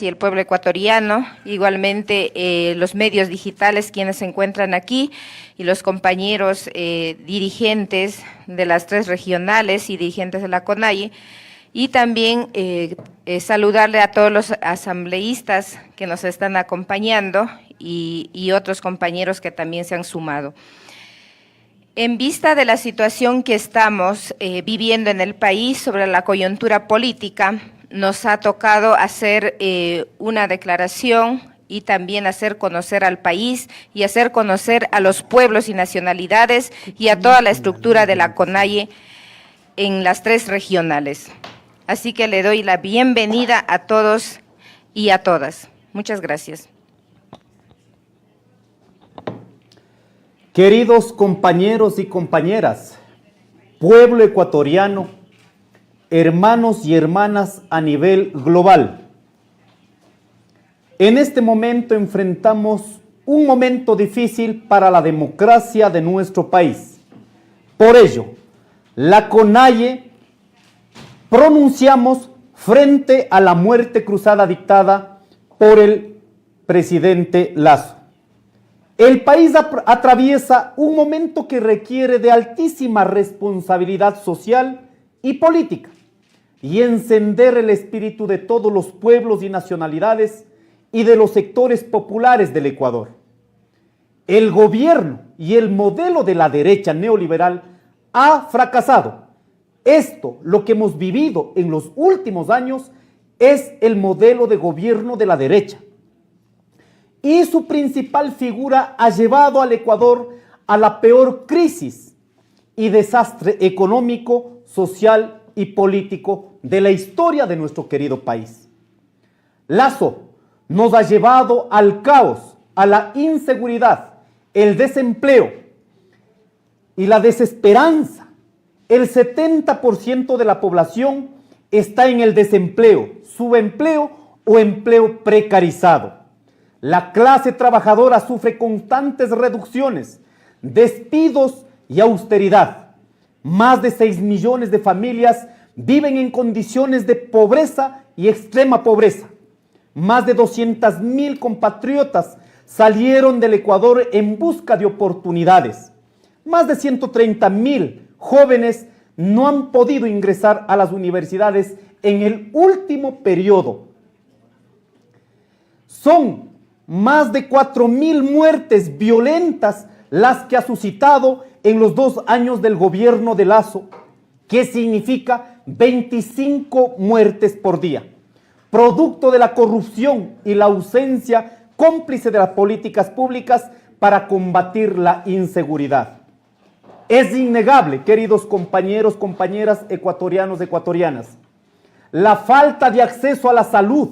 y el pueblo ecuatoriano, igualmente los medios digitales quienes se encuentran aquí y los compañeros dirigentes de las 3 regionales y dirigentes de la CONAIE, y también saludarle a todos los asambleístas que nos están acompañando y otros compañeros que también se han sumado. En vista de la situación que estamos viviendo en el país sobre la coyuntura política, nos ha tocado hacer una declaración y también hacer conocer al país y hacer conocer a los pueblos y nacionalidades y a toda la estructura de la CONAIE en las 3 regionales. Así que le doy la bienvenida a todos y a todas. Muchas gracias. Queridos compañeros y compañeras, pueblo ecuatoriano, hermanos y hermanas a nivel global. En este momento enfrentamos un momento difícil para la democracia de nuestro país. Por ello, la CONAIE pronunciamos frente a la muerte cruzada dictada por el presidente Lasso. El país atraviesa un momento que requiere de altísima responsabilidad social y política y encender el espíritu de todos los pueblos y nacionalidades y de los sectores populares del Ecuador. El gobierno y el modelo de la derecha neoliberal ha fracasado. Esto, lo que hemos vivido en los últimos años, es el modelo de gobierno de la derecha. Y su principal figura ha llevado al Ecuador a la peor crisis y desastre económico, social y político de la historia de nuestro querido país. Lasso nos ha llevado al caos, a la inseguridad, el desempleo y la desesperanza. El 70% de la población está en el desempleo, subempleo o empleo precarizado. La clase trabajadora sufre constantes reducciones, despidos y austeridad. Más de 6 millones de familias viven en condiciones de pobreza y extrema pobreza. Más de 200,000 compatriotas salieron del Ecuador en busca de oportunidades. Más de 130,000 jóvenes no han podido ingresar a las universidades en el último periodo. Son más de 4,000 muertes violentas las que ha suscitado en los 2 años del gobierno de Lasso, que significa 25 muertes por día, producto de la corrupción y la ausencia cómplice de las políticas públicas para combatir la inseguridad. Es innegable, queridos compañeros, compañeras, ecuatorianos, ecuatorianas, la falta de acceso a la salud,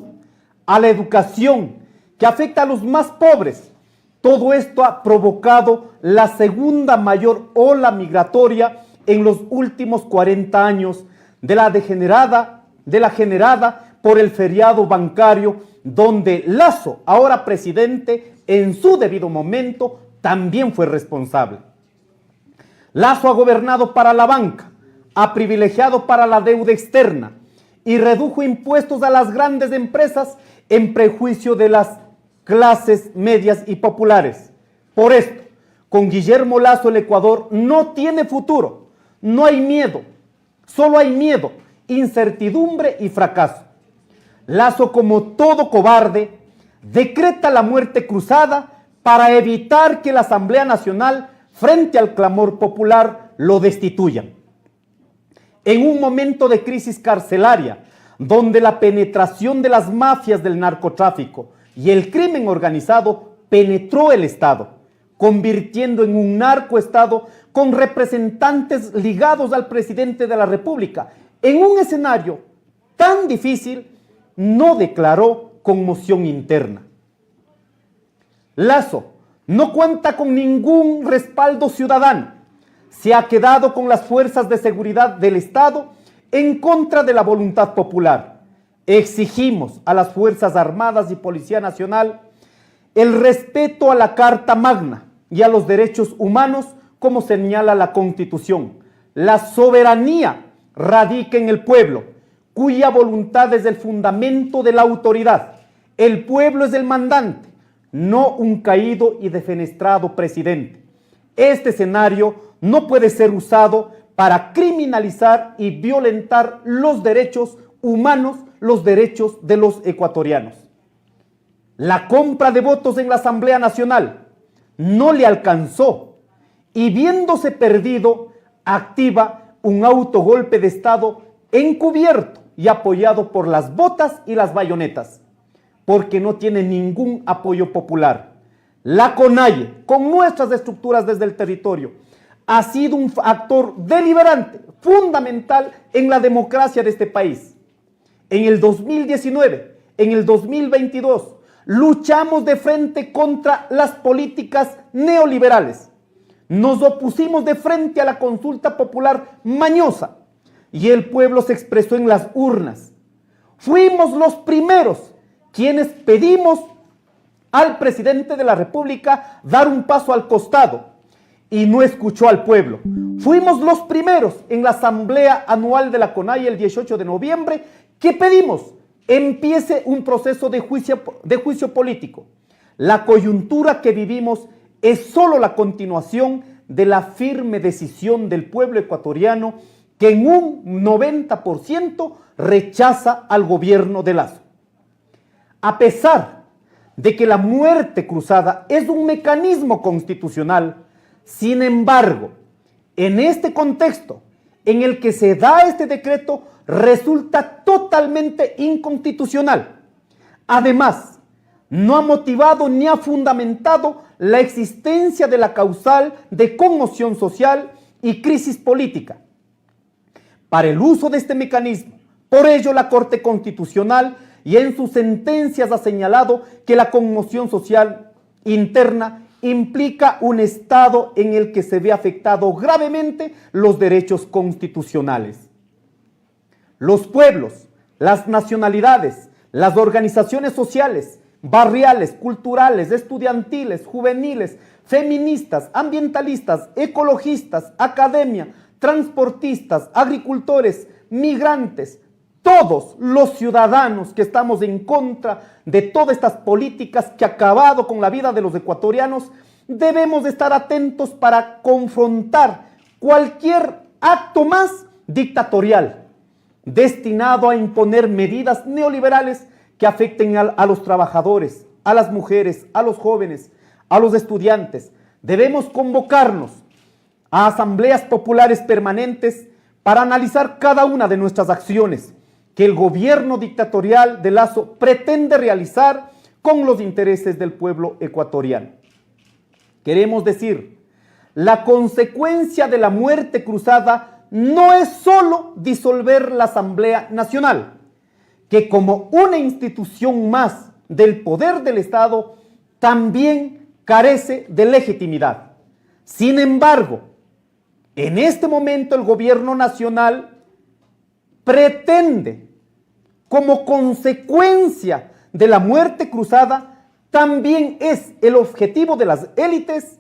a la educación, que afecta a los más pobres. Todo esto ha provocado la segunda mayor ola migratoria en los últimos 40 años de la generada por el feriado bancario, donde Lasso, ahora presidente, en su debido momento también fue responsable. Lasso ha gobernado para la banca, ha privilegiado para la deuda externa y redujo impuestos a las grandes empresas en prejuicio de las clases medias y populares. Por esto, con Guillermo Lasso el Ecuador no tiene futuro, no hay miedo, solo hay miedo, incertidumbre y fracaso. Lasso, como todo cobarde, decreta la muerte cruzada para evitar que la Asamblea Nacional, frente al clamor popular, lo destituyan. En un momento de crisis carcelaria, donde la penetración de las mafias del narcotráfico y el crimen organizado penetró el Estado, convirtiendo en un narcoestado con representantes ligados al presidente de la República. En un escenario tan difícil, no declaró conmoción interna. Lasso no cuenta con ningún respaldo ciudadano. Se ha quedado con las fuerzas de seguridad del Estado en contra de la voluntad popular. Exigimos a las Fuerzas Armadas y Policía Nacional el respeto a la Carta Magna y a los derechos humanos, como señala la Constitución. La soberanía radica en el pueblo, cuya voluntad es el fundamento de la autoridad. El pueblo es el mandante, no un caído y defenestrado presidente. Este escenario no puede ser usado para criminalizar y violentar los derechos humanos, los derechos de los ecuatorianos. La compra de votos en la Asamblea Nacional no le alcanzó y viéndose perdido, activa un autogolpe de Estado encubierto y apoyado por las botas y las bayonetas, porque no tiene ningún apoyo popular. La CONAIE, con nuestras estructuras desde el territorio, ha sido un actor deliberante, fundamental en la democracia de este país. En el 2019, en el 2022, luchamos de frente contra las políticas neoliberales. Nos opusimos de frente a la consulta popular mañosa y el pueblo se expresó en las urnas. Fuimos los primeros quienes pedimos al presidente de la República dar un paso al costado y no escuchó al pueblo. Fuimos los primeros en la asamblea anual de la CONAIE el 18 de noviembre que pedimos empiece un proceso de juicio político. La coyuntura que vivimos es solo la continuación de la firme decisión del pueblo ecuatoriano que en un 90% rechaza al gobierno de Lazo. A pesar de que la muerte cruzada es un mecanismo constitucional, sin embargo, en este contexto en el que se da este decreto, resulta totalmente inconstitucional. Además, no ha motivado ni ha fundamentado la existencia de la causal de conmoción social y crisis política. Para el uso de este mecanismo, por ello la Corte Constitucional y en sus sentencias ha señalado que la conmoción social interna implica un estado en el que se ve afectado gravemente los derechos constitucionales. Los pueblos, las nacionalidades, las organizaciones sociales, barriales, culturales, estudiantiles, juveniles, feministas, ambientalistas, ecologistas, academia, transportistas, agricultores, migrantes, todos los ciudadanos que estamos en contra de todas estas políticas que han acabado con la vida de los ecuatorianos, debemos estar atentos para confrontar cualquier acto más dictatorial destinado a imponer medidas neoliberales que afecten a los trabajadores, a las mujeres, a los jóvenes, a los estudiantes. Debemos convocarnos a asambleas populares permanentes para analizar cada una de nuestras acciones que el gobierno dictatorial de Lazo pretende realizar con los intereses del pueblo ecuatoriano. Queremos decir, la consecuencia de la muerte cruzada no es solo disolver la Asamblea Nacional, que como una institución más del poder del Estado también carece de legitimidad. Sin embargo, en este momento el gobierno nacional pretende, como consecuencia de la muerte cruzada, también es el objetivo de las élites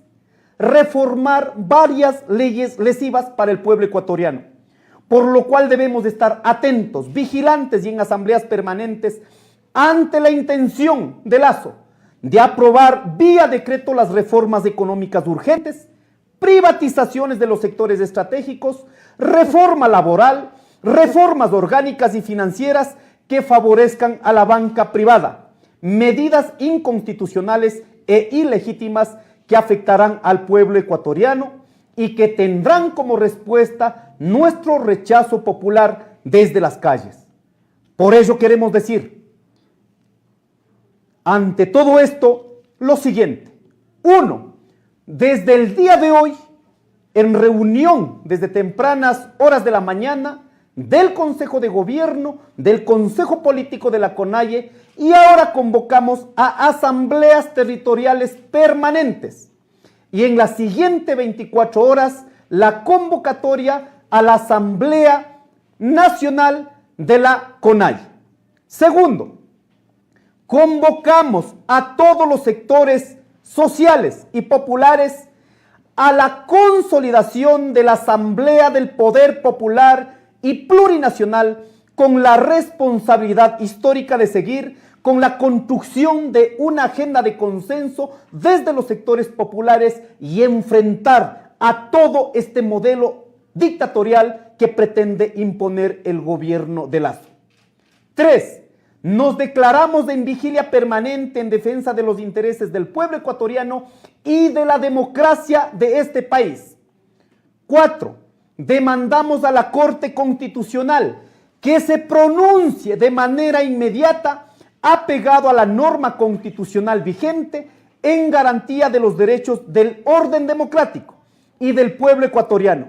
reformar varias leyes lesivas para el pueblo ecuatoriano, por lo cual debemos estar atentos, vigilantes y en asambleas permanentes ante la intención de Lazo de aprobar vía decreto las reformas económicas urgentes, privatizaciones de los sectores estratégicos, reforma laboral, reformas orgánicas y financieras que favorezcan a la banca privada, medidas inconstitucionales e ilegítimas que afectarán al pueblo ecuatoriano y que tendrán como respuesta nuestro rechazo popular desde las calles. Por ello queremos decir, ante todo esto, lo siguiente. 1. Desde el día de hoy, en reunión desde tempranas horas de la mañana, del Consejo de Gobierno, del Consejo Político de la CONAIE, y ahora convocamos a asambleas territoriales permanentes. Y en las siguientes 24 horas, la convocatoria a la Asamblea Nacional de la CONAIE. Segundo, convocamos a todos los sectores sociales y populares a la consolidación de la Asamblea del Poder Popular y Plurinacional con la responsabilidad histórica de seguir con la construcción de una agenda de consenso desde los sectores populares y enfrentar a todo este modelo dictatorial que pretende imponer el gobierno de Lazo. 3. Nos declaramos en vigilia permanente en defensa de los intereses del pueblo ecuatoriano y de la democracia de este país. 4. Demandamos a la Corte Constitucional que se pronuncie de manera inmediata apegado a la norma constitucional vigente en garantía de los derechos del orden democrático y del pueblo ecuatoriano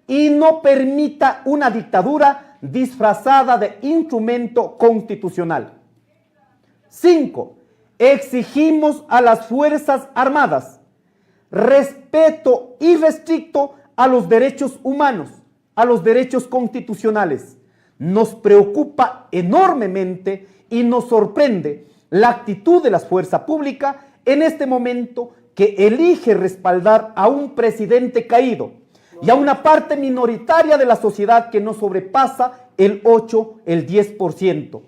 y no permita una dictadura disfrazada de instrumento constitucional. 5. Exigimos a las Fuerzas Armadas respeto irrestricto a los derechos humanos, a los derechos constitucionales. Nos preocupa enormemente y nos sorprende la actitud de la fuerza pública en este momento que elige respaldar a un presidente caído y a una parte minoritaria de la sociedad que no sobrepasa el 8, el 10%,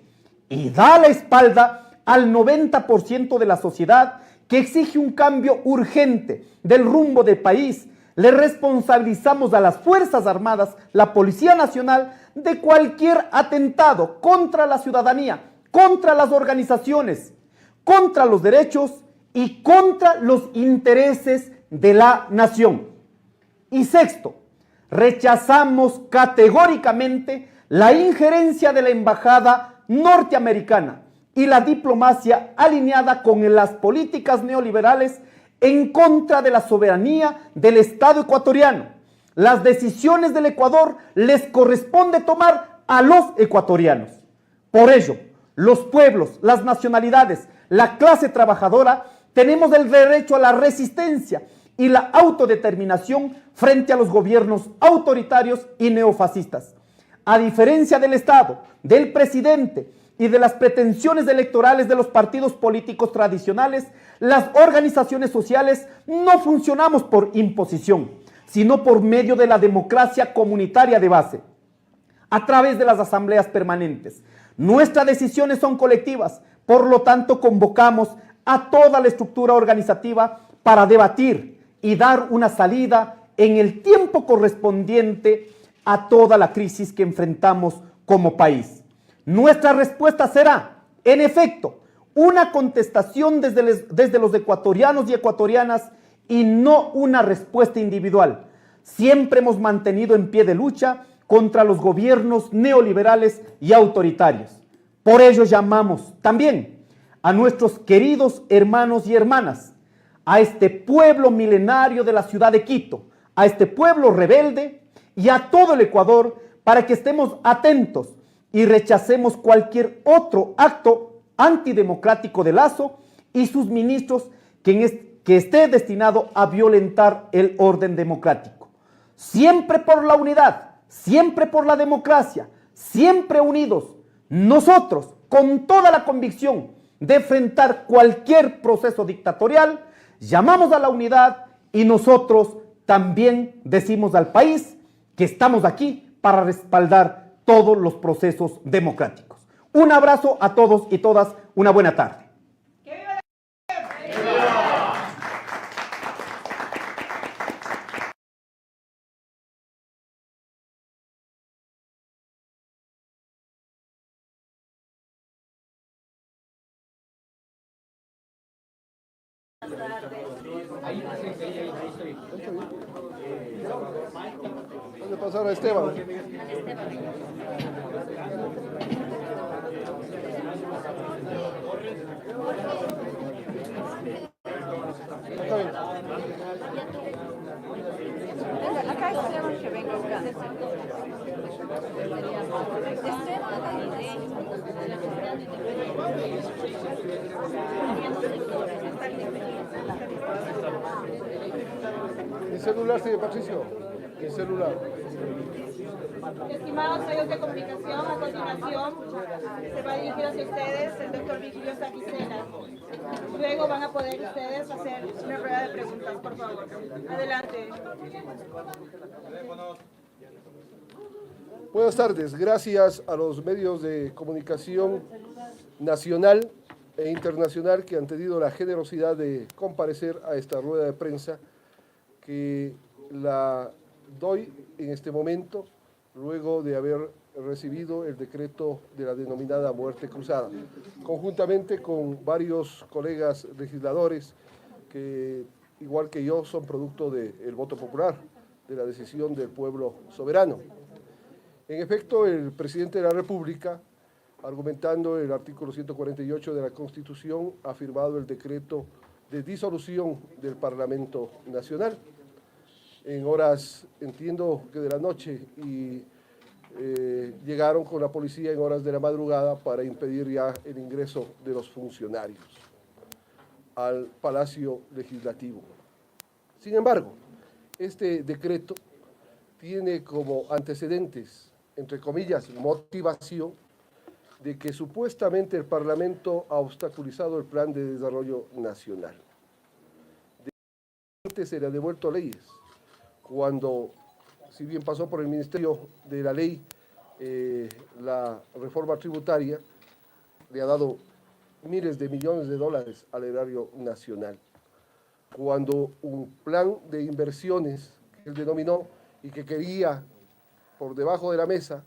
y da la espalda al 90% de la sociedad que exige un cambio urgente del rumbo del país. Le responsabilizamos a las Fuerzas Armadas, la Policía Nacional, de cualquier atentado contra la ciudadanía, contra las organizaciones, contra los derechos y contra los intereses de la nación. Y 6, rechazamos categóricamente la injerencia de la embajada norteamericana y la diplomacia alineada con las políticas neoliberales en contra de la soberanía del Estado ecuatoriano. Las decisiones del Ecuador les corresponde tomar a los ecuatorianos. Por ello, los pueblos, las nacionalidades, la clase trabajadora, tenemos el derecho a la resistencia y la autodeterminación frente a los gobiernos autoritarios y neofascistas. A diferencia del Estado, del presidente y de las pretensiones electorales de los partidos políticos tradicionales, las organizaciones sociales no funcionamos por imposición, sino por medio de la democracia comunitaria de base, a través de las asambleas permanentes. Nuestras decisiones son colectivas, por lo tanto convocamos a toda la estructura organizativa para debatir y dar una salida en el tiempo correspondiente a toda la crisis que enfrentamos como país. Nuestra respuesta será, en efecto, una contestación desde los ecuatorianos y ecuatorianas y no una respuesta individual. Siempre hemos mantenido en pie de lucha contra los gobiernos neoliberales y autoritarios. Por ello llamamos también a nuestros queridos hermanos y hermanas, a este pueblo milenario de la ciudad de Quito, a este pueblo rebelde y a todo el Ecuador para que estemos atentos y rechacemos cualquier otro acto antidemocrático de Lazo y sus ministros que esté destinado a violentar el orden democrático. Siempre por la unidad, siempre por la democracia, siempre unidos, nosotros con toda la convicción de enfrentar cualquier proceso dictatorial, llamamos a la unidad y nosotros también decimos al país que estamos aquí para respaldar todos los procesos democráticos. Un abrazo a todos y todas, una buena tarde. ¿Dónde pasar a Esteban? Acá Esteban que venga acá. Mi celular, sí, Patricio. Mi celular. Estimados medios de comunicación, a continuación se va a dirigir hacia ustedes el doctor Virgilio Sapicena. Luego van a poder ustedes hacer una rueda de preguntas, por favor. Adelante. Buenas tardes. Gracias a los medios de comunicación nacional e internacional que han tenido la generosidad de comparecer a esta rueda de prensa, que la doy en este momento, luego de haber recibido el decreto de la denominada muerte cruzada, conjuntamente con varios colegas legisladores que, igual que yo, son producto del voto popular, de la decisión del pueblo soberano. En efecto, el presidente de la República, argumentando el artículo 148 de la Constitución, ha firmado el decreto de disolución del Parlamento Nacional en horas, entiendo que de la noche, y llegaron con la policía en horas de la madrugada para impedir ya el ingreso de los funcionarios al Palacio Legislativo. Sin embargo, este decreto tiene como antecedentes, entre comillas, motivación, de que supuestamente el Parlamento ha obstaculizado el Plan de Desarrollo Nacional. Se le ha devuelto leyes, cuando, si bien pasó por el Ministerio de la Ley, la reforma tributaria le ha dado miles de millones de dólares al erario nacional. Cuando un plan de inversiones que él denominó y que quería por debajo de la mesa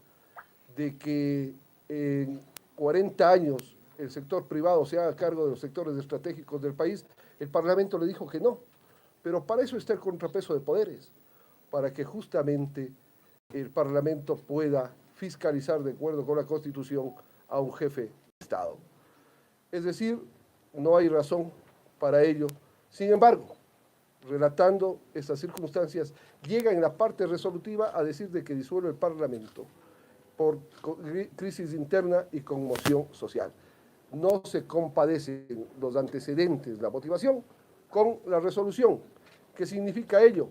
de que en 40 años el sector privado se haga cargo de los sectores estratégicos del país, el Parlamento le dijo que no. Pero para eso está el contrapeso de poderes, para que justamente el Parlamento pueda fiscalizar de acuerdo con la Constitución a un jefe de Estado. Es decir, no hay razón para ello. Sin embargo, relatando estas circunstancias, llega en la parte resolutiva a decir de que disuelve el Parlamento por crisis interna y conmoción social. No se compadecen los antecedentes, la motivación, con la resolución. ¿Qué significa ello?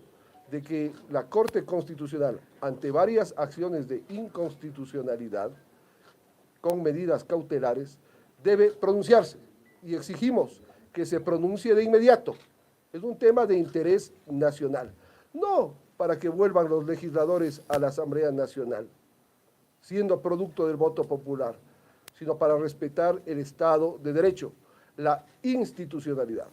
De que la Corte Constitucional, ante varias acciones de inconstitucionalidad, con medidas cautelares, debe pronunciarse, y exigimos que se pronuncie de inmediato. Es un tema de interés nacional, no para que vuelvan los legisladores a la Asamblea Nacional, siendo producto del voto popular, sino para respetar el Estado de Derecho, la institucionalidad.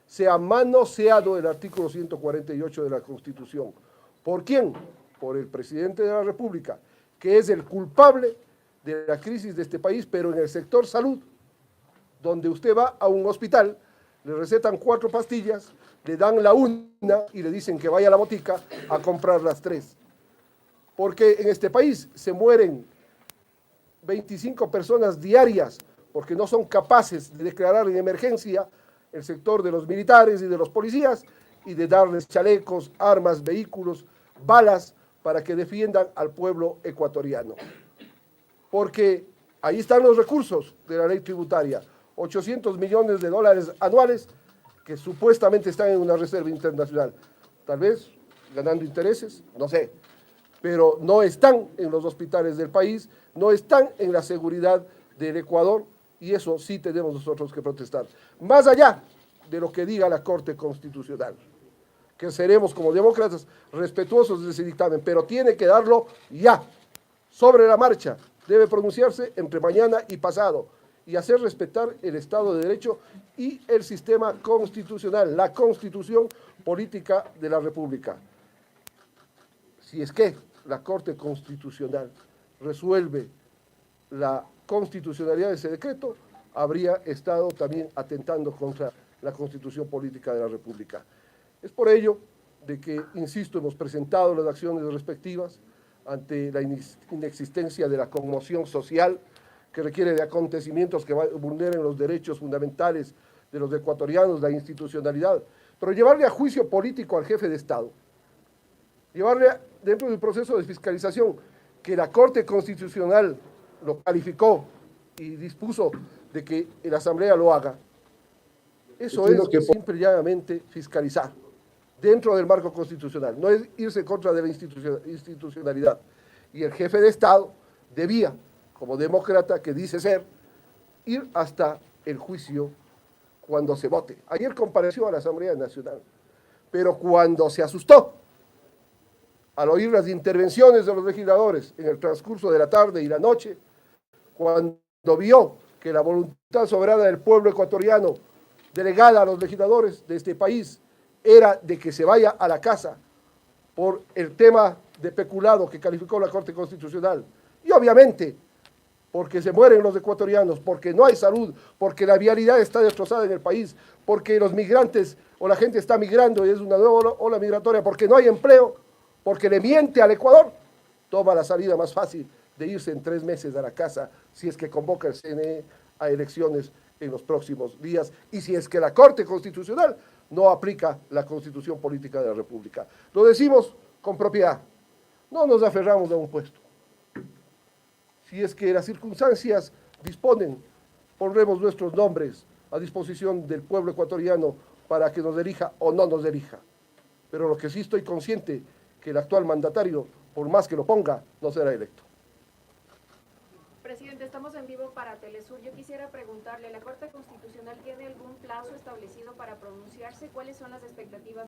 Se ha manoseado el artículo 148 de la Constitución. ¿Por quién? Por el presidente de la República, que es el culpable de la crisis de este país, pero en el sector salud, donde usted va a un hospital, le recetan 4 pastillas, le dan la una y le dicen que vaya a la botica a comprar las 3. Porque en este país se mueren 25 personas diarias porque no son capaces de declarar en emergencia el sector de los militares y de los policías y de darles chalecos, armas, vehículos, balas para que defiendan al pueblo ecuatoriano. Porque ahí están los recursos de la ley tributaria, 800 millones de dólares anuales que supuestamente están en una reserva internacional. Tal vez ganando intereses, no sé, pero no están en los hospitales del país, no están en la seguridad del Ecuador, y eso sí tenemos nosotros que protestar. Más allá de lo que diga la Corte Constitucional, que seremos como demócratas respetuosos de ese dictamen, pero tiene que darlo ya, sobre la marcha. Debe pronunciarse entre mañana y pasado y hacer respetar el Estado de Derecho y el sistema constitucional, la Constitución Política de la República. Si es que la Corte Constitucional resuelve la constitucionalidad de ese decreto, habría estado también atentando contra la Constitución Política de la República. Es por ello de que, insisto, hemos presentado las acciones respectivas ante la inexistencia de la conmoción social que requiere de acontecimientos que vulneren los derechos fundamentales de los ecuatorianos, la institucionalidad, pero llevarle a juicio político al jefe de Estado, llevarle dentro del proceso de fiscalización que la Corte Constitucional lo calificó y dispuso de que la Asamblea lo haga, eso es simple y llanamente fiscalizar dentro del marco constitucional, no es irse contra de la institucionalidad. Y el jefe de Estado debía, como demócrata que dice ser, ir hasta el juicio cuando se vote. Ayer compareció a la Asamblea Nacional, pero cuando se asustó al oír las intervenciones de los legisladores en el transcurso de la tarde y la noche, cuando vio que la voluntad soberana del pueblo ecuatoriano, delegada a los legisladores de este país, era de que se vaya a la casa por el tema de peculado que calificó la Corte Constitucional. Y obviamente, porque se mueren los ecuatorianos, porque no hay salud, porque la vialidad está destrozada en el país, porque los migrantes o la gente está migrando y es una nueva ola migratoria, porque no hay empleo, porque le miente al Ecuador, toma la salida más fácil de irse en 3 meses a la casa si es que convoca el CNE a elecciones en los próximos días y si es que la Corte Constitucional no aplica la Constitución Política de la República. Lo decimos con propiedad, no nos aferramos a un puesto. Si es que las circunstancias disponen, pondremos nuestros nombres a disposición del pueblo ecuatoriano para que nos elija o no nos elija. Pero lo que sí estoy consciente, que el actual mandatario, por más que lo ponga, no será electo. Presidente, estamos en vivo para Telesur. Yo quisiera preguntarle, ¿la Corte Constitucional tiene algún plazo establecido para pronunciarse? ¿Cuáles son las expectativas?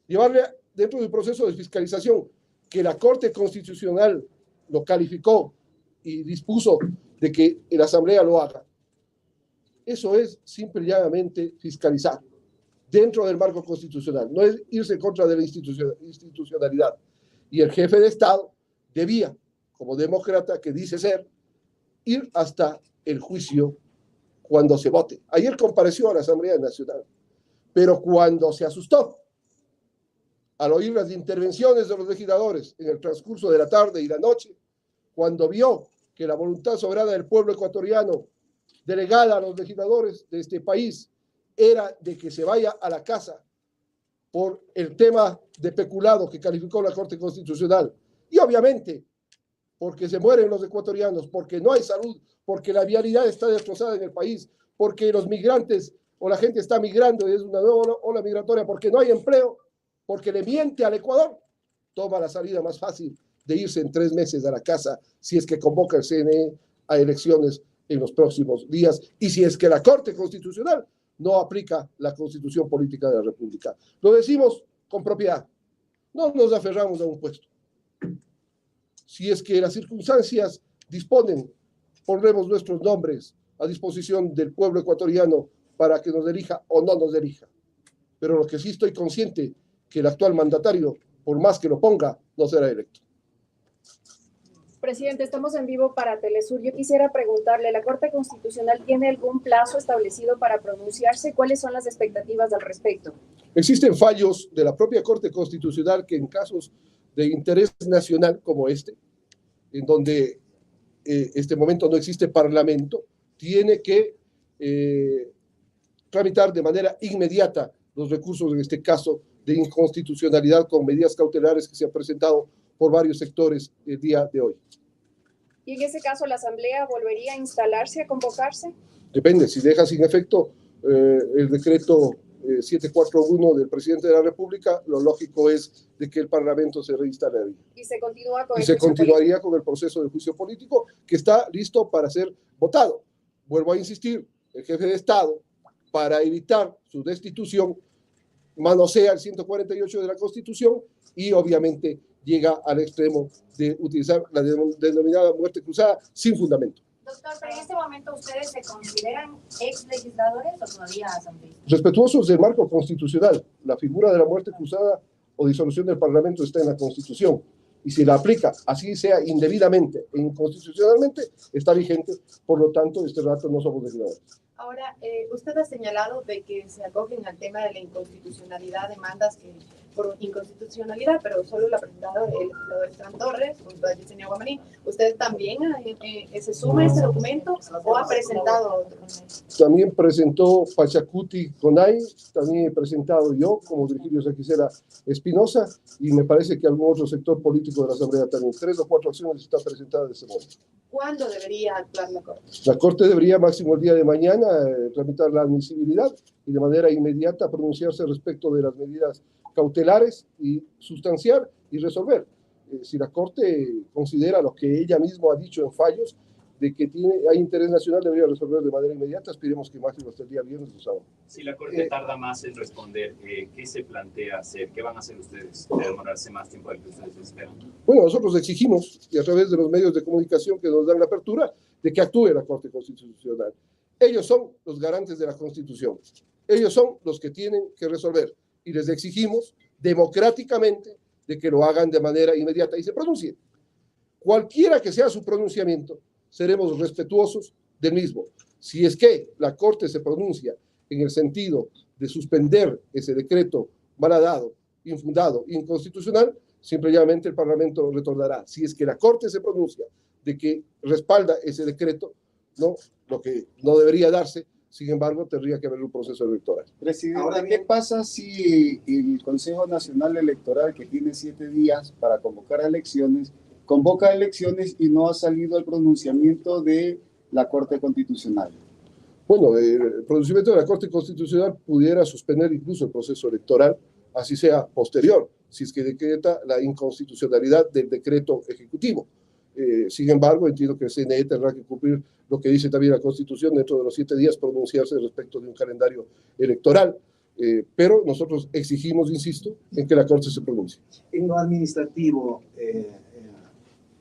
Llevarle dentro del proceso de fiscalización que la Corte Constitucional lo calificó y dispuso de que la Asamblea lo haga. Eso es simple y llanamente fiscalizar dentro del marco constitucional, no es irse en contra de la institucionalidad. Y el jefe de Estado debía, como demócrata que dice ser, ir hasta el juicio cuando se vote. Ayer compareció a la Asamblea Nacional, pero cuando se asustó al oír las intervenciones de los legisladores en el transcurso de la tarde y la noche, cuando vio que la voluntad soberana del pueblo ecuatoriano, delegada a los legisladores de este país, era de que se vaya a la casa por el tema de peculado que calificó la Corte Constitucional. Y obviamente, porque se mueren los ecuatorianos, porque no hay salud, porque la vialidad está destrozada en el país, porque los migrantes o la gente está migrando y es una nueva ola migratoria, porque no hay empleo, porque le miente al Ecuador, toma la salida más fácil de irse en 3 meses a la casa si es que convoca el CNE a elecciones en los próximos días y si es que la Corte Constitucional no aplica la Constitución Política de la República. Lo decimos con propiedad, no nos aferramos a un puesto. Si es que las circunstancias disponen, pondremos nuestros nombres a disposición del pueblo ecuatoriano para que nos elija o no nos elija. Pero lo que sí estoy consciente, que el actual mandatario, por más que lo ponga, no será electo. Presidente, estamos en vivo para Telesur. Yo quisiera preguntarle, ¿la Corte Constitucional tiene algún plazo establecido para pronunciarse? ¿Cuáles son las expectativas al respecto? Existen fallos de la propia Corte Constitucional que en casos de interés nacional como este, en donde este momento no existe parlamento, tiene que tramitar de manera inmediata los recursos, en este caso, de inconstitucionalidad con medidas cautelares que se han presentado por varios sectores el día de hoy. ¿Y en ese caso la Asamblea volvería a instalarse, a convocarse? Depende, si deja sin efecto el decreto 741 del presidente de la República, lo lógico es de que el Parlamento se reinstalaría. ¿Y se continúa con y se continuaría con el proceso de juicio político que está listo para ser votado. Vuelvo a insistir, el jefe de Estado, para evitar su destitución, manosea el 148 de la Constitución y obviamente llega al extremo de utilizar la denominada muerte cruzada sin fundamento. Doctor, pero en este momento ustedes se consideran ex legisladores o todavía asambleístas. Respetuosos del marco constitucional, la figura de la muerte cruzada o disolución del Parlamento está en la Constitución y si la aplica, así sea indebidamente e inconstitucionalmente, está vigente, por lo tanto, este rato no somos legisladores. Ahora, usted ha señalado de que se acogen al tema de la inconstitucionalidad, demandas por inconstitucionalidad, pero solo lo ha presentado el legislador Estran Torres junto a Yesenia Guamaní. ¿Usted también se suma a este documento o ha presentado otro? También presentó Pachacuti Conay, también he presentado yo como Virgilio Saquicela Espinosa y me parece que algún otro sector político de la Asamblea también. 3 o 4 acciones están presentadas en este momento. ¿Cuándo debería actuar la Corte? La Corte debería, máximo el día de mañana, tramitar la admisibilidad y de manera inmediata pronunciarse respecto de las medidas cautelares y sustanciar y resolver. Si la Corte considera lo que ella misma ha dicho en fallos, de que hay interés nacional, debería resolver de manera inmediata. Esperemos que máximo hasta el día viernes o sábado. Si la Corte tarda más en responder, ¿qué se plantea hacer? ¿Qué van a hacer ustedes de demorarse más tiempo del que ustedes esperan? Bueno, nosotros exigimos, y a través de los medios de comunicación que nos dan la apertura, de que actúe la Corte Constitucional. Ellos son los garantes de la Constitución. Ellos son los que tienen que resolver. Y les exigimos democráticamente de que lo hagan de manera inmediata y se pronuncien. Cualquiera que sea su pronunciamiento, seremos respetuosos del mismo. Si es que la Corte se pronuncia en el sentido de suspender ese decreto malhadado, infundado, inconstitucional, simplemente el Parlamento retornará. Si es que la Corte se pronuncia de que respalda ese decreto, no, lo que no debería darse, sin embargo, tendría que haber un proceso electoral. Presidente, ahora, ¿qué pasa si el Consejo Nacional Electoral, que tiene 7 días para convocar elecciones, convoca elecciones y no ha salido el pronunciamiento de la Corte Constitucional? Bueno, el pronunciamiento de la Corte Constitucional pudiera suspender incluso el proceso electoral, así sea posterior, si es que decreta la inconstitucionalidad del decreto ejecutivo. Sin embargo, entiendo que el CNE tendrá que cumplir lo que dice también la Constitución, dentro de los 7 días pronunciarse respecto de un calendario electoral, pero nosotros exigimos, insisto, en que la Corte se pronuncie. En lo administrativo,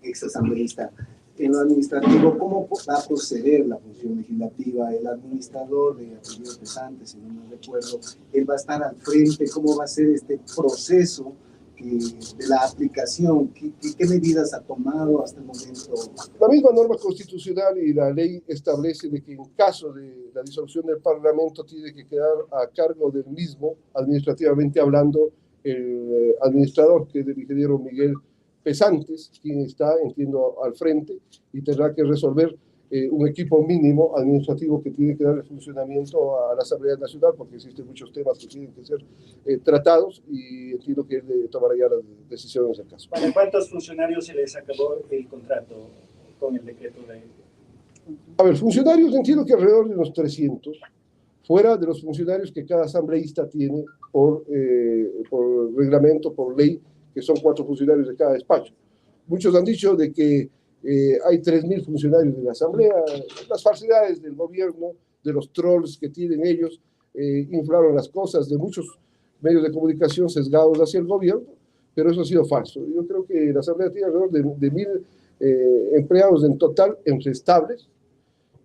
exasambleísta, en lo administrativo, ¿cómo va a proceder la función legislativa? El administrador de apellidos pesantes, si no me recuerdo, él va a estar al frente. ¿Cómo va a ser este proceso de la aplicación? ¿Qué medidas ha tomado hasta el momento? La misma norma constitucional y la ley establece de que en caso de la disolución del Parlamento tiene que quedar a cargo del mismo, administrativamente hablando, el administrador, que es el ingeniero Miguel Pesantes, quien está, entiendo, al frente, y tendrá que resolver un equipo mínimo administrativo que tiene que dar el funcionamiento a la Asamblea Nacional, porque existen muchos temas que tienen que ser tratados, y entiendo que él tomará ya las decisiones del caso. ¿Para cuántos funcionarios se les acabó el contrato con el decreto de...? A ver, funcionarios entiendo que alrededor de unos 300, fuera de los funcionarios que cada asambleísta tiene por reglamento, por ley, que son 4 funcionarios de cada despacho. Muchos han dicho de que hay 3.000 funcionarios de la Asamblea. Las falsedades del gobierno, de los trolls que tienen ellos, inflaron las cosas, de muchos medios de comunicación sesgados hacia el gobierno, pero eso ha sido falso. Yo creo que la Asamblea tiene alrededor de 1.000 empleados en total, entre estables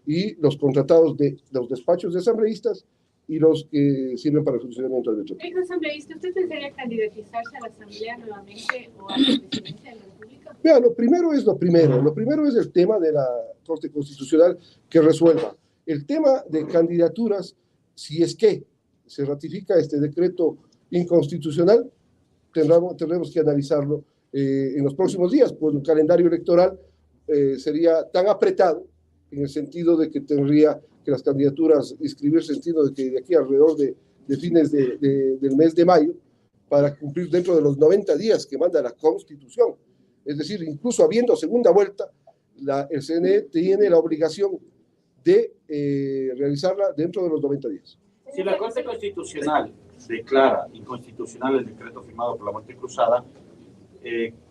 y los contratados de los despachos de asambleístas y los que sirven para el funcionamiento del metro. ¿Es asambleísta? ¿Usted pensaría candidatizarse a la Asamblea nuevamente o a la presidencia de la República? Vea, lo primero es el tema de la Corte Constitucional que resuelva. El tema de candidaturas, si es que se ratifica este decreto inconstitucional, tendremos que analizarlo en los próximos días, pues el calendario electoral sería tan apretado en el sentido de que tendría que las candidaturas inscribirse, en sentido de que de aquí alrededor de fines del mes de mayo, para cumplir dentro de los 90 días que manda la Constitución. Es decir, incluso habiendo segunda vuelta, el CNE tiene la obligación de realizarla dentro de los 90 días. Si la Corte Constitucional declara inconstitucional el decreto firmado por la Muerte Cruzada,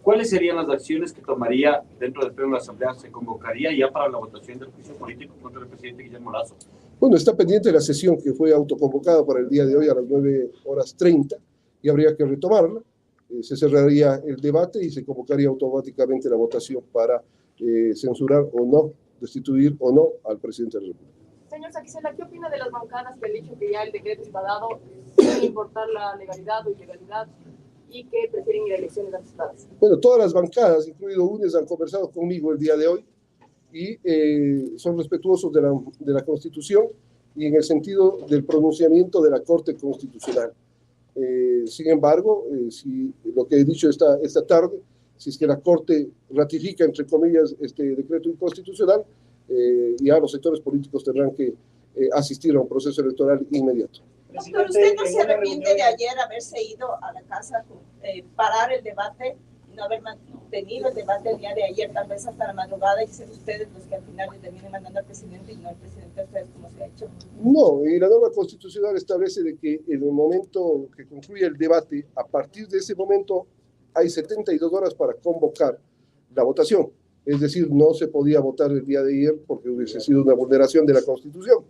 ¿cuáles serían las acciones que tomaría dentro del pleno de la Asamblea? ¿Se convocaría ya para la votación del juicio político contra el presidente Guillermo Lasso? Bueno, está pendiente la sesión que fue autoconvocada para el día de hoy a las 9:30 y habría que retomarla. Se cerraría el debate y se convocaría automáticamente la votación para censurar o no, destituir o no al presidente de la República. Señor Saquicela, ¿qué opina de las bancadas que han dicho que ya el decreto está dado sin importar la legalidad o ilegalidad y que prefieren ir a elecciones anticipadas? Bueno, todas las bancadas, incluido UNES, han conversado conmigo el día de hoy y son respetuosos de la Constitución y en el sentido del pronunciamiento de la Corte Constitucional. Sin embargo, si lo que he dicho esta tarde, si es que la Corte ratifica, entre comillas, este decreto inconstitucional, ya los sectores políticos tendrán que asistir a un proceso electoral inmediato. Doctor, ¿usted no se arrepiente de ayer haberse ido a la casa, parar el debate y no haber tenido el debate el día de ayer, tal vez hasta la madrugada, y ser ustedes los que al final le terminen mandando al presidente y no el presidente a ustedes como se ha hecho? No, y la norma constitucional establece de que en el momento que concluye el debate, a partir de ese momento hay 72 horas para convocar la votación. Es decir, no se podía votar el día de ayer porque hubiese sido una vulneración de la Constitución.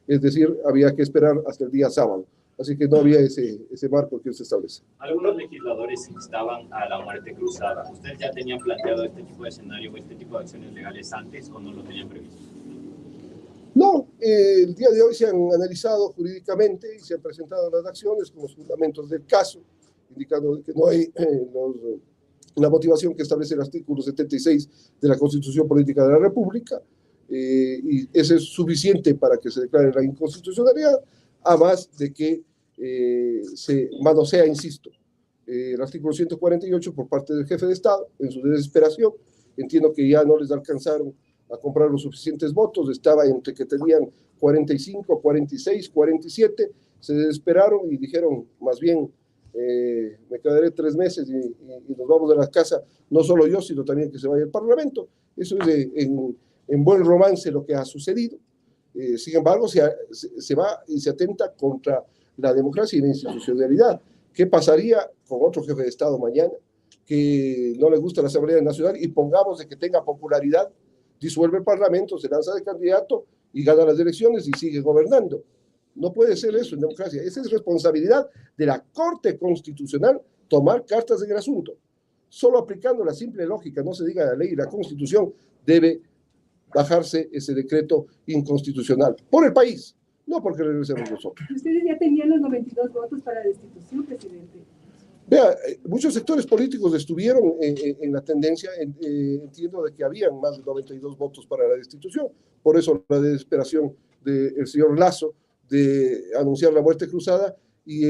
Es decir, había que esperar hasta el día sábado. Así que no había ese marco que se establece. Algunos legisladores instaban a la muerte cruzada. ¿Ustedes ya tenían planteado este tipo de escenario o este tipo de acciones legales antes o no lo tenían previsto? No, el día de hoy se han analizado jurídicamente y se han presentado las acciones con los fundamentos del caso, indicando que no hay la motivación que establece el artículo 76 de la Constitución Política de la República, y ese es suficiente para que se declare la inconstitucionalidad, a más de que se manosea, insisto, el artículo 148 por parte del jefe de Estado, en su desesperación. Entiendo que ya no les alcanzaron a comprar los suficientes votos, estaba entre que tenían 45, 46, 47, se desesperaron y dijeron, más bien, me quedaré 3 meses y nos vamos de la casa, no solo yo, sino también que se vaya el Parlamento. Eso es en buen romance lo que ha sucedido. Sin embargo, se va y se atenta contra la democracia y la institucionalidad. ¿Qué pasaría con otro jefe de Estado mañana que no le gusta la Asamblea Nacional y pongamos de que tenga popularidad, disuelve el Parlamento, se lanza de candidato y gana las elecciones y sigue gobernando? No puede ser eso en democracia. Esa es responsabilidad de la Corte Constitucional tomar cartas en el asunto. Solo aplicando la simple lógica, no se diga la ley y la Constitución, debe bajarse ese decreto inconstitucional por el país, no porque regresemos nosotros. Ustedes ya tenían los 92 votos para la destitución, presidente. Vea, muchos sectores políticos estuvieron en la tendencia, entiendo de que habían más de 92 votos para la destitución, por eso la desesperación del señor Lasso de anunciar la muerte cruzada, y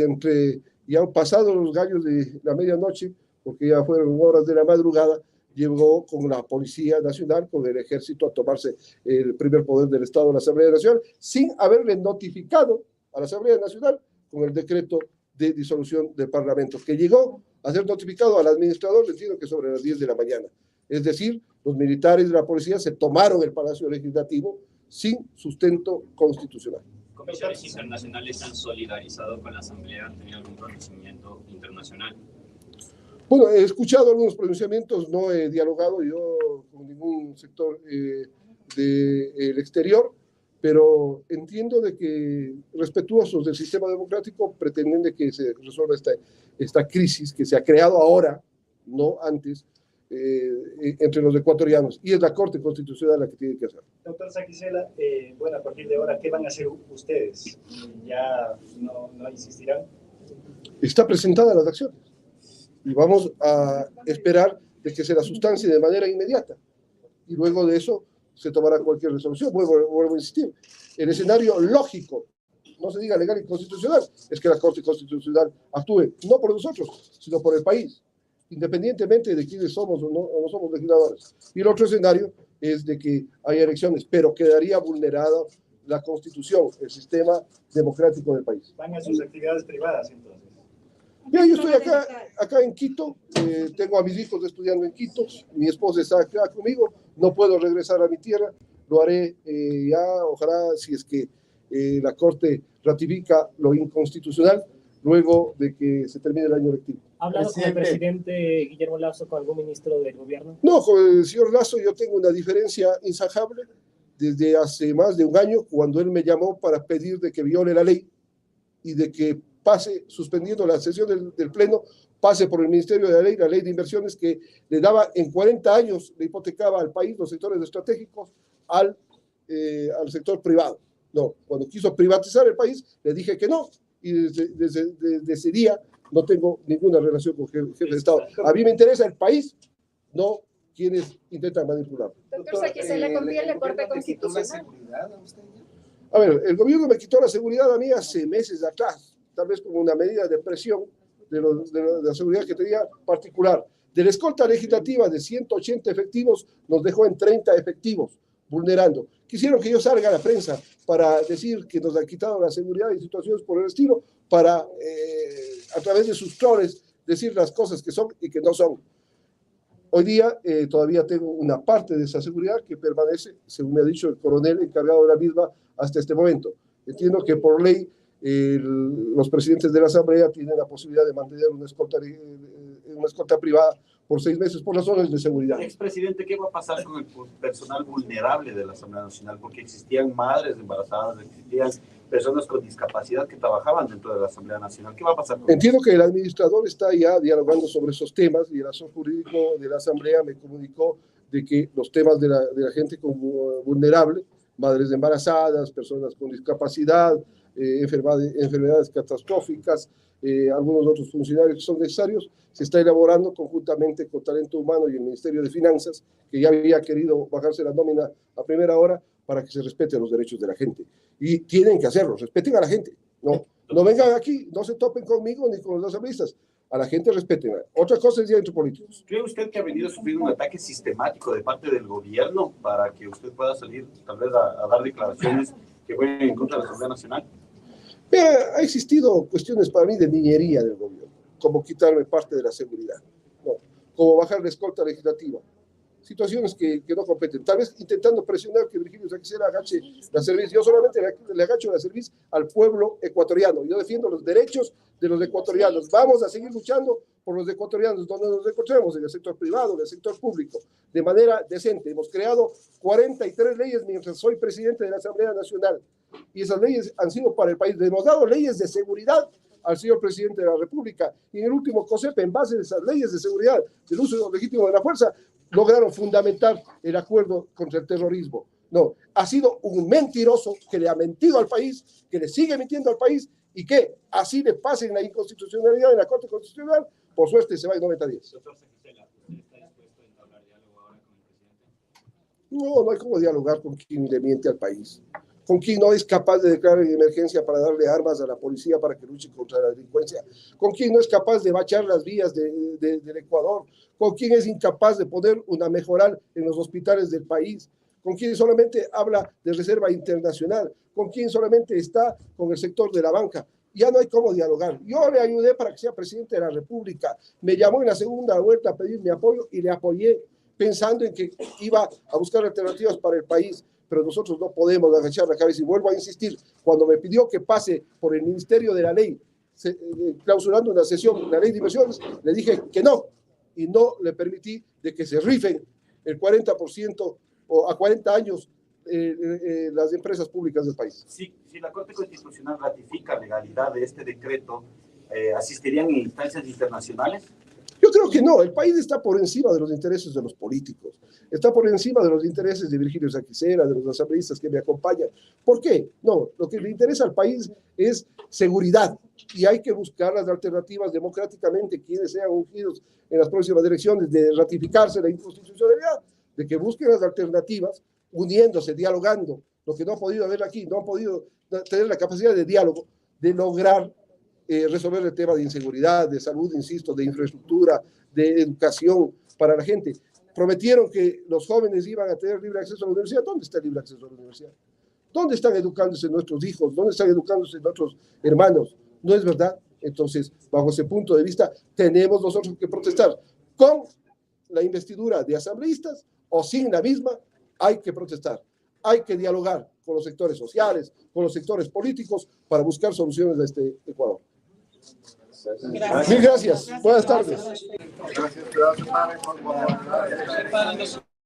ya han pasado los gallos de la medianoche, porque ya fueron horas de la madrugada, llegó con la Policía Nacional, con el Ejército, a tomarse el primer poder del Estado, la Asamblea Nacional, sin haberle notificado a la Asamblea Nacional con el decreto de disolución del Parlamento, que llegó a ser notificado al administrador, entiendo que sobre las 10 de la mañana. Es decir, los militares de la policía se tomaron el Palacio Legislativo sin sustento constitucional. ¿Comisiones internacionales se han solidarizado con la Asamblea? ¿Han tenido algún pronunciamiento internacional? Bueno, he escuchado algunos pronunciamientos, no he dialogado yo con ningún sector del exterior, pero entiendo de que respetuosos del sistema democrático pretenden de que se resuelva esta crisis que se ha creado ahora, no antes, entre los ecuatorianos, y es la Corte Constitucional la que tiene que hacer. Doctor Saquicela, bueno, a partir de ahora, ¿qué van a hacer ustedes? ¿Ya no insistirán? Está presentada las acciones y vamos a esperar de que se la sustancie de manera inmediata, y luego de eso se tomará cualquier resolución. Vuelvo a insistir, el escenario lógico, no se diga legal y constitucional, es que la Corte Constitucional actúe, no por nosotros, sino por el país, independientemente de quiénes somos o no somos legisladores. Y el otro escenario es de que haya elecciones, pero quedaría vulnerada la Constitución, el sistema democrático del país. ¿Van a sus actividades privadas entonces? Yo estoy acá en Quito, tengo a mis hijos estudiando en Quito, mi esposa está acá conmigo, no puedo regresar a mi tierra, lo haré ya, ojalá, si es que la Corte ratifica lo inconstitucional, luego de que se termine el año lectivo. ¿Ha hablado con el presidente Guillermo Lasso, con algún ministro del gobierno? No, con el señor Lasso yo tengo una diferencia insajable desde hace más de un año, cuando él me llamó para pedir de que viole la ley y de que pase, suspendiendo la sesión del Pleno, pase por el Ministerio de la Ley de Inversiones, que le daba en 40 años, le hipotecaba al país los sectores estratégicos al sector privado. No, cuando quiso privatizar el país, le dije que no, y desde ese día no tengo ninguna relación con jefe de Estado. A mí me interesa el país, no quienes intentan manipular. Doctor Saquicela, ¿confía en la Corte Constitucional? A ver, el gobierno me quitó la seguridad a mí hace meses atrás, tal vez como una medida de presión de la seguridad que tenía particular. De la escolta legislativa de 180 efectivos, nos dejó en 30 efectivos, vulnerando. Quisieron que yo salga a la prensa para decir que nos han quitado la seguridad y situaciones por el estilo, para, a través de sus troles, decir las cosas que son y que no son. Hoy día todavía tengo una parte de esa seguridad que permanece, según me ha dicho el coronel encargado de la misma, hasta este momento. Entiendo que por ley los presidentes de la Asamblea tienen la posibilidad de mantener una escolta privada por 6 meses por razones de seguridad. Expresidente, ¿qué va a pasar con el personal vulnerable de la Asamblea Nacional? Porque existían madres embarazadas, existían personas con discapacidad que trabajaban dentro de la Asamblea Nacional. ¿Qué va a pasar con Entiendo que el administrador está ya dialogando sobre esos temas y el asesor jurídico de la Asamblea me comunicó de que los temas de la gente vulnerable, madres embarazadas, personas con discapacidad, enfermedades catastróficas, algunos otros funcionarios que son necesarios, se está elaborando conjuntamente con Talento Humano y el Ministerio de Finanzas, que ya había querido bajarse la nómina a primera hora para que se respeten los derechos de la gente. Y tienen que hacerlo, respeten a la gente. No vengan aquí, no se topen conmigo ni con los asambleístas. A la gente respeten. Otra cosa es ya entre políticos. ¿Cree usted que ha venido sufriendo un ataque sistemático de parte del gobierno para que usted pueda salir tal vez a dar declaraciones que vayan en contra de la Asamblea Nacional? Ha existido cuestiones para mí de niñería del gobierno, como quitarme parte de la seguridad, como bajar la escolta legislativa. Situaciones que no competen. Tal vez intentando presionar que Virgilio Saquicela agache la cerviz. Yo solamente le agacho la cerviz al pueblo ecuatoriano. Yo defiendo los derechos de los ecuatorianos. Vamos a seguir luchando por los ecuatorianos, donde nos encontremos, en el sector privado, en el sector público, de manera decente. Hemos creado 43 leyes mientras soy presidente de la Asamblea Nacional. Y esas leyes han sido para el país. Le hemos dado leyes de seguridad al señor presidente de la República. Y en el último COSEP, en base a esas leyes de seguridad, del uso legítimo de la fuerza, lograron fundamentar el acuerdo contra el terrorismo. No, ha sido un mentiroso que le ha mentido al país, que le sigue mintiendo al país y que así le pasen la inconstitucionalidad en la Corte Constitucional, por suerte se va en 90 días. No hay como dialogar con quien le miente al país, con quien no es capaz de declarar en emergencia para darle armas a la policía para que luche contra la delincuencia, con quien no es capaz de bachar las vías del Ecuador, con quien es incapaz de poner una mejoral en los hospitales del país, con quien solamente habla de reserva internacional, con quien solamente está con el sector de la banca. Ya no hay cómo dialogar. Yo le ayudé para que sea presidente de la República. Me llamó en la segunda vuelta a pedir mi apoyo y le apoyé, pensando en que iba a buscar alternativas para el país. Pero nosotros no podemos agachar la cabeza. Y vuelvo a insistir, cuando me pidió que pase por el Ministerio de la Ley, clausurando una sesión, la Ley de Inversiones, le dije que no. Y no le permití de que se rifen el 40% o a 40 años las empresas públicas del país. Si la Corte Constitucional ratifica legalidad de este decreto, ¿asistirían en instancias internacionales? Yo creo que no, el país está por encima de los intereses de los políticos, está por encima de los intereses de Virgilio Saquicela, de los asambleístas que me acompañan. ¿Por qué? No, lo que le interesa al país es seguridad y hay que buscar las alternativas democráticamente, quienes sean ungidos en las próximas elecciones, de ratificarse la inconstitucionalidad, de que busquen las alternativas, uniéndose, dialogando, lo que no ha podido haber aquí, no han podido tener la capacidad de diálogo, de lograr resolver el tema de inseguridad, de salud, insisto, de infraestructura, de educación para la gente. Prometieron que los jóvenes iban a tener libre acceso a la universidad. ¿Dónde está el libre acceso a la universidad? ¿Dónde están educándose nuestros hijos? ¿Dónde están educándose nuestros hermanos? ¿No es verdad? Entonces, bajo ese punto de vista, tenemos nosotros que protestar. Con la investidura de asambleístas o sin la misma, hay que protestar. Hay que dialogar con los sectores sociales, con los sectores políticos, para buscar soluciones a este Ecuador. Gracias. Mil gracias. Buenas tardes.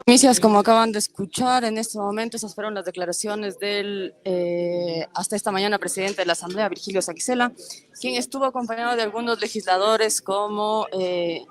Primicias, como acaban de escuchar, en este momento esas fueron las declaraciones del hasta esta mañana presidente de la Asamblea, Virgilio Saquicela, quien estuvo acompañado de algunos legisladores como